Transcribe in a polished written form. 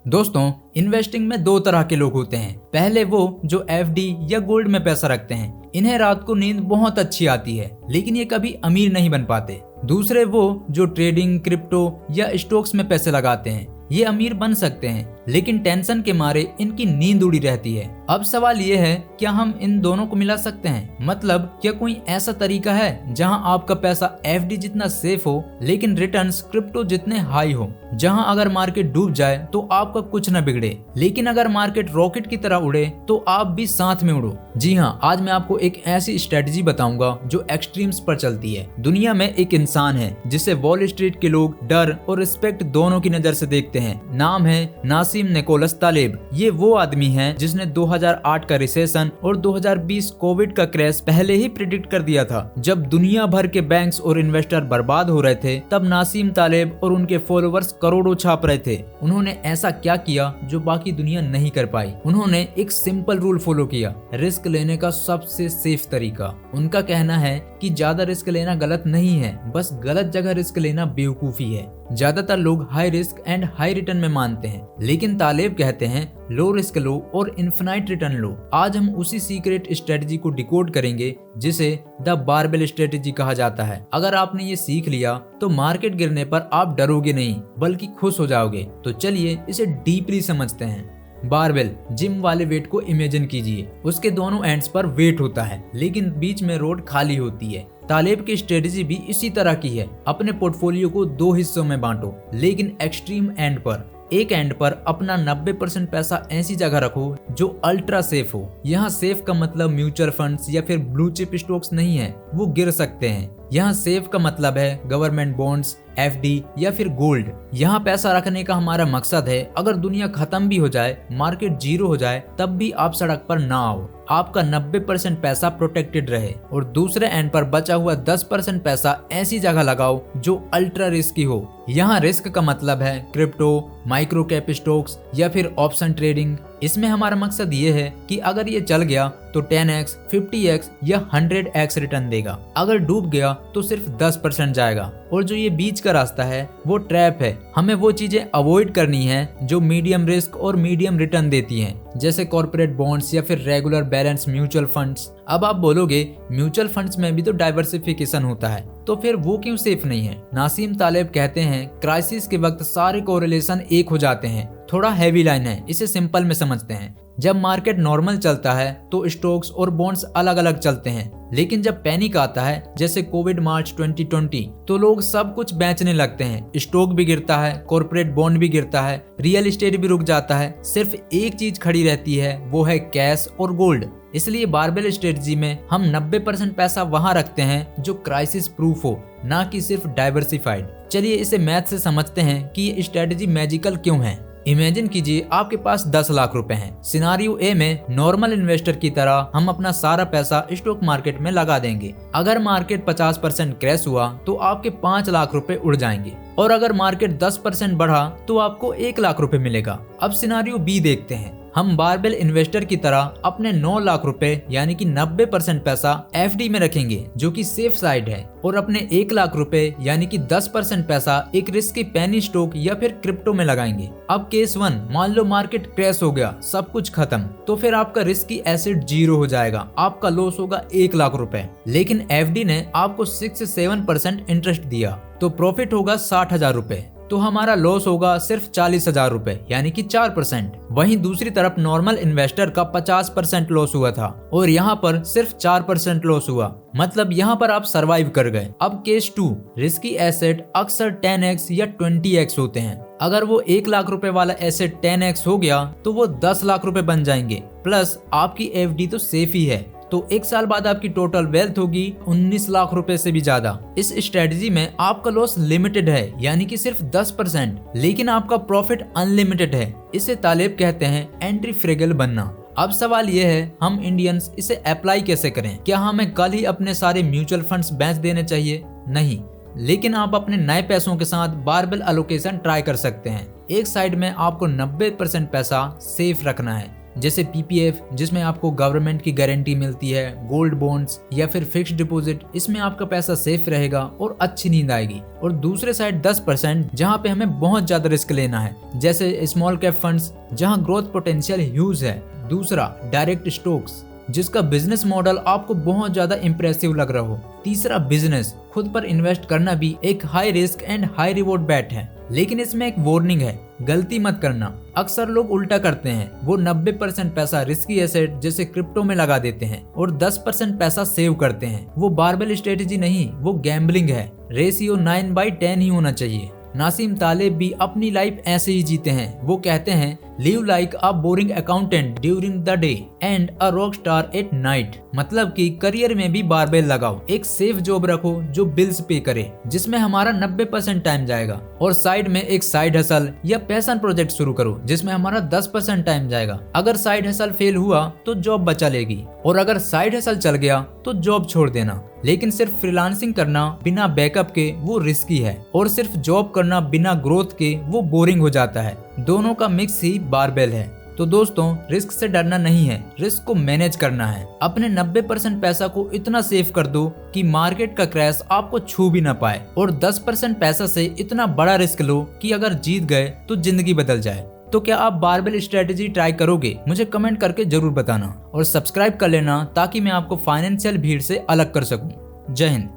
दोस्तों, इन्वेस्टिंग में दो तरह के लोग होते हैं। पहले वो जो एफडी या गोल्ड में पैसा रखते हैं, इन्हें रात को नींद बहुत अच्छी आती है, लेकिन ये कभी अमीर नहीं बन पाते। दूसरे वो जो ट्रेडिंग, क्रिप्टो या स्टॉक्स में पैसे लगाते हैं, ये अमीर बन सकते हैं, लेकिन टेंशन के मारे इनकी नींद उड़ी रहती है। अब सवाल ये है, क्या हम इन दोनों को मिला सकते हैं? मतलब क्या कोई ऐसा तरीका है जहां आपका पैसा एफडी जितना सेफ हो लेकिन रिटर्न्स क्रिप्टो जितने हाई हो, जहां अगर मार्केट डूब जाए तो आपका कुछ न बिगड़े, लेकिन अगर मार्केट रॉकेट की तरह उड़े तो आप भी साथ में उड़ो? जी हाँ, आज मैं आपको एक ऐसी स्ट्रेटजी बताऊंगा जो एक्सट्रीम्स पर चलती है। दुनिया में एक इंसान है जिसे वॉल स्ट्रीट के लोग डर और रिस्पेक्ट दोनों की नजर से देखते हैं। नाम है नासिम निकोलस तालेब। ये वो आदमी है जिसने 2008 का रिसेशन और 2020 कोविड का क्रैश पहले ही प्रिडिक्ट कर दिया था। जब दुनिया भर के बैंक्स और इन्वेस्टर बर्बाद हो रहे थे, तब नासिम तालेब और उनके फॉलोअर्स करोड़ों छाप रहे थे। उन्होंने ऐसा क्या किया जो बाकी दुनिया नहीं कर पाई? उन्होंने एक सिंपल रूल फॉलो किया, रिस्क लेने का सबसे सेफ तरीका। उनका कहना है कि ज्यादा रिस्क लेना गलत नहीं है, बस गलत जगह रिस्क लेना बेवकूफी है। ज्यादातर लोग high risk and high return में मानते हैं, लेकिन तालेब कहते हैं लो रिस्क लो और इन्फिनाइट रिटर्न लो। आज हम उसी सीक्रेट स्ट्रेटजी को डिकोड करेंगे जिसे द बारबेल स्ट्रेटजी कहा जाता है। अगर आपने ये सीख लिया तो मार्केट गिरने पर आप डरोगे नहीं बल्कि खुश हो जाओगे। तो चलिए इसे डीपली समझते हैं। बारबेल, जिम वाले वेट को इमेजिन कीजिए। उसके दोनों एंड्स पर वेट होता है, लेकिन बीच में रोड खाली होती है। तालेब की स्ट्रेटजी भी इसी तरह की है। अपने पोर्टफोलियो को दो हिस्सों में बांटो, लेकिन एक्सट्रीम एंड पर। एक एंड पर अपना 90% पैसा ऐसी जगह रखो जो अल्ट्रा सेफ हो। यहाँ सेफ का मतलब म्यूचुअल फंड्स या फिर ब्लू चिप स्टॉक्स नहीं है, वो गिर सकते हैं। यहाँ सेफ का मतलब है गवर्नमेंट बॉन्ड्स, एफडी या फिर गोल्ड। यहाँ पैसा रखने का हमारा मकसद है अगर दुनिया खत्म भी हो जाए, मार्केट जीरो हो जाए, तब भी आप सड़क पर ना आओ, आपका 90% पैसा प्रोटेक्टेड रहे। और दूसरे एंड पर बचा हुआ 10% पैसा ऐसी जगह लगाओ जो अल्ट्रा रिस्की हो। यहाँ रिस्क का मतलब है क्रिप्टो, माइक्रो कैप स्टॉक्स या फिर ऑप्शन ट्रेडिंग। इसमें हमारा मकसद ये है कि अगर ये चल गया तो 10x, 50x या 100x रिटर्न देगा। अगर डूब गया तो सिर्फ 10% जाएगा। और जो ये बीच का रास्ता है वो ट्रैप है। हमें वो चीजें अवॉइड करनी है जो मीडियम रिस्क और मीडियम रिटर्न देती हैं, जैसे कॉर्पोरेट बॉन्ड्स या फिर रेगुलर बैलेंस म्यूचुअल फंड्स। अब आप बोलोगे म्यूचुअल फंड्स में भी तो डाइवर्सिफिकेशन होता है, तो फिर वो क्यों सेफ नहीं है? नासिम तालेब कहते हैं क्राइसिस के वक्त सारे कोरिलेशन एक हो जाते हैं। थोड़ा हैवी लाइन है, इसे सिंपल में समझते हैं। जब मार्केट नॉर्मल चलता है तो स्टॉक्स और बॉन्ड्स अलग अलग चलते हैं, लेकिन जब पैनिक आता है जैसे कोविड मार्च 2020, तो लोग सब कुछ बेचने लगते हैं। स्टॉक भी गिरता है, कॉर्पोरेट बॉन्ड भी गिरता है, रियल एस्टेट भी रुक जाता है। सिर्फ एक चीज खड़ी रहती है, वो है कैश और गोल्ड। इसलिए बारबेल स्ट्रेटजी में हम 90% पैसा वहां रखते हैं जो क्राइसिस प्रूफ हो, ना कि सिर्फ डाइवर्सिफाइड। चलिए इसे मैथ से समझते हैं कि ये स्ट्रेटजी मैजिकल क्यों है। इमेजिन कीजिए आपके पास 10 लाख रुपए हैं। सिनारियो ए में नॉर्मल इन्वेस्टर की तरह हम अपना सारा पैसा स्टॉक मार्केट में लगा देंगे। अगर मार्केट 50% क्रैश हुआ तो आपके 5 लाख रुपए उड़ जाएंगे, और अगर मार्केट 10% बढ़ा तो आपको 1 लाख रुपए मिलेगा। अब सिनारियो बी देखते हैं। हम बारबेल इन्वेस्टर की तरह अपने 9 लाख रुपए यानी कि 90% पैसा एफडी में रखेंगे जो कि सेफ साइड है, और अपने 1 लाख रुपए यानी कि 10% पैसा एक रिस्की पेनी स्टॉक या फिर क्रिप्टो में लगाएंगे। अब केस 1, मान लो मार्केट क्रैश हो गया, सब कुछ खत्म, तो फिर आपका रिस्की एसेट जीरो हो जाएगा, आपका लॉस होगा 1 लाख रुपए। लेकिन एफडी ने आपको 6 से 7% इंटरेस्ट दिया, तो प्रॉफिट होगा 60,000 रुपए। तो हमारा लॉस होगा सिर्फ 40,000 रुपए यानी कि 4%। वहीं दूसरी तरफ नॉर्मल इन्वेस्टर का 50% लॉस हुआ था और यहाँ पर सिर्फ 4% लॉस हुआ, मतलब यहाँ पर आप सरवाइव कर गए। अब केस 2, रिस्की एसेट अक्सर 10x या 20x होते हैं। अगर वो 1 लाख रुपए वाला एसेट 10x हो गया तो वो 10 लाख रुपए बन जाएंगे, प्लस आपकी एफडी तो सेफ ही है, तो 1 साल बाद आपकी टोटल वेल्थ होगी 19 लाख रुपए से भी ज्यादा। इस स्ट्रेटजी में आपका लॉस लिमिटेड है यानी कि सिर्फ 10%, लेकिन आपका प्रॉफिट अनलिमिटेड है। इसे तालेब कहते हैं एंट्री फ्रेगल बनना। अब सवाल यह है, हम इंडियंस इसे अप्लाई कैसे करें? क्या हमें कल ही अपने सारे म्यूचुअल फंड्स बेच देने चाहिए? नहीं, लेकिन आप अपने नए पैसों के साथ बारबेल एलोकेशन ट्राई कर सकते हैं। एक साइड में आपको 90% पैसा सेफ रखना है, जैसे पीपीएफ जिसमें आपको गवर्नमेंट की गारंटी मिलती है, गोल्ड बॉन्ड्स या फिर फिक्स्ड डिपॉजिट, इसमें आपका पैसा सेफ रहेगा और अच्छी नींद आएगी। और दूसरे साइड 10% जहाँ पे हमें बहुत ज्यादा रिस्क लेना है, जैसे स्मॉल कैप फंड्स जहाँ ग्रोथ पोटेंशियल ह्यूज है। दूसरा डायरेक्ट स्टॉक्स जिसका बिजनेस मॉडल आपको बहुत ज्यादा इंप्रेसिव लग रहा हो। तीसरा बिजनेस, खुद पर इन्वेस्ट करना भी एक high risk and high reward bat है, लेकिन इसमें एक वार्निंग है, गलती मत करना। अक्सर लोग उल्टा करते हैं, वो 90% पैसा रिस्की एसेट जैसे क्रिप्टो में लगा देते हैं और 10% पैसा सेव करते हैं। वो बारबेल स्ट्रेटेजी नहीं, वो गैम्बलिंग है। रेशियो 9/10 ही होना चाहिए। नासिम तालेब भी अपनी लाइफ ऐसे ही जीते हैं। वो कहते हैं, live like a boring accountant during the day and a rock star at night. मतलब कि करियर में भी बारबेल लगाओ, एक सेफ जॉब रखो जो बिल्स पे करे, जिसमें हमारा 90% टाइम जाएगा, और साइड में एक साइड हसल या पैशन प्रोजेक्ट शुरू करो जिसमें हमारा 10% टाइम जाएगा। अगर साइड हसल फेल हुआ तो जॉब बचा लेगी, और अगर साइड हसल चल गया तो जॉब छोड़ देना। लेकिन सिर्फ फ्रीलांसिंग करना बिना बैकअप के वो रिस्की है, और सिर्फ जॉब करना बिना ग्रोथ के वो बोरिंग हो जाता है। दोनों का मिक्स ही बारबेल है। तो दोस्तों, रिस्क से डरना नहीं है, रिस्क को मैनेज करना है। अपने 90% पैसा को इतना सेव कर दो कि मार्केट का क्रैश आपको छू भी ना पाए, और 10% पैसा से इतना बड़ा रिस्क लो कि अगर जीत गए तो जिंदगी बदल जाए। तो क्या आप बारबेल स्ट्रेटेजी ट्राई करोगे? मुझे कमेंट करके जरूर बताना, और सब्सक्राइब कर लेना ताकि मैं आपको फाइनेंशियल भीड़ से अलग कर सकूं। जय हिंद।